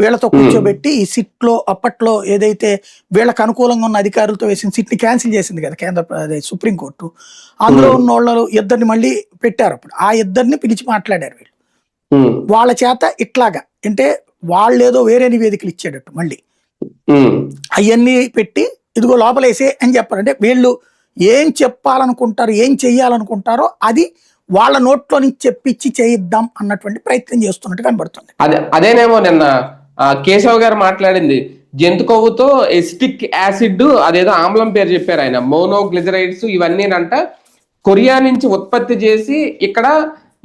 వీళ్ళతో కూర్చోబెట్టి ఈ సిట్ లో అప్పట్లో ఏదైతే వీళ్ళకి అనుకూలంగా ఉన్న అధికారులతో వేసిన సిట్ ని క్యాన్సిల్ చేసింది కదా సుప్రీంకోర్టు. అందులో ఉన్న వాళ్ళు ఇద్దరిని మళ్ళీ పెట్టారు. అప్పుడు ఆ ఇద్దరిని పిలిచి మాట్లాడారు వీళ్ళు. వాళ్ళ చేత ఇట్లాగా అంటే వాళ్ళేదో వేరే నివేదికలు ఇచ్చేటట్టు మళ్ళీ అవన్నీ పెట్టి ఇదిగో లోపలేసే అని చెప్పారు. అంటే వీళ్ళు ఏం చెప్పాలనుకుంటారు, ఏం చెయ్యాలనుకుంటారో అది వాళ్ళ నోట్లో నుంచి చెప్పించి చేయిద్దాం అన్నటువంటి ప్రయత్నం చేస్తున్నట్టు కనబడుతుంది. అదేనేమో నిన్న కేశవ్ గారు మాట్లాడింది. జంతు కొవ్వుతో ఎసిటిక్ యాసిడ్ అదేదో ఆమ్లం పేరు చెప్పారు ఆయన, మోనోగ్లిజరైడ్స్ ఇవన్నీనంట కొరియా నుంచి ఉత్పత్తి చేసి ఇక్కడ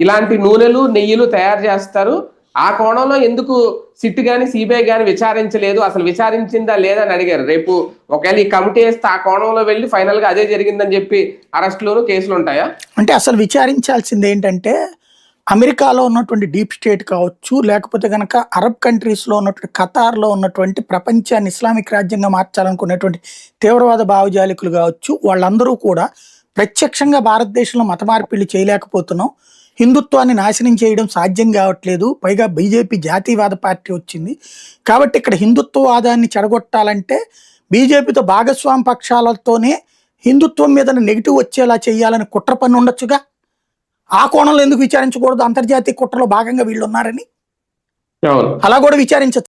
ఇలాంటి నూనెలు నెయ్యిలు తయారు చేస్తారు. ఆ కోణంలో ఎందుకు సిట్ గాని సిబిఐ గాని విచారించలేదు, అసలు విచారించిందా లేదా అని అడిగారు. రేపు ఒకవేళ ఈ కమిటీ వేస్తే ఆ కోణంలో వెళ్ళి ఫైనల్ గా అదే జరిగిందని చెప్పి అరెస్టులు కేసులు ఉంటాయా? అంటే అసలు విచారించాల్సింది ఏంటంటే అమెరికాలో ఉన్నటువంటి డీప్ స్టేట్ కావచ్చు, లేకపోతే కనుక అరబ్ కంట్రీస్ లో ఉన్నటువంటి ఖతార్లో ఉన్నటువంటి ప్రపంచాన్ని ఇస్లామిక్ రాజ్యంగా మార్చాలనుకునేటువంటి తీవ్రవాద భావజాలికులు కావచ్చు, వాళ్ళందరూ కూడా ప్రత్యక్షంగా భారతదేశంలో మత మార్పిళ్లు చేయలేకపోతున్నాం, హిందుత్వాన్ని నాశనం చేయడం సాధ్యం కావట్లేదు, పైగా బీజేపీ జాతీయవాద పార్టీ వచ్చింది కాబట్టి ఇక్కడ హిందుత్వవాదాన్ని చెడగొట్టాలంటే బీజేపీతో భాగస్వామి పక్షాలతోనే హిందుత్వం మీద నెగిటివ్ వచ్చేలా చేయాలని కుట్ర పని ఉండొచ్చుగా. ఆ కోణంలో ఎందుకు విచారించకూడదు? అంతర్జాతీయ కుట్రలో భాగంగా వీళ్ళు ఉన్నారని అలా కూడా విచారించచ్చు.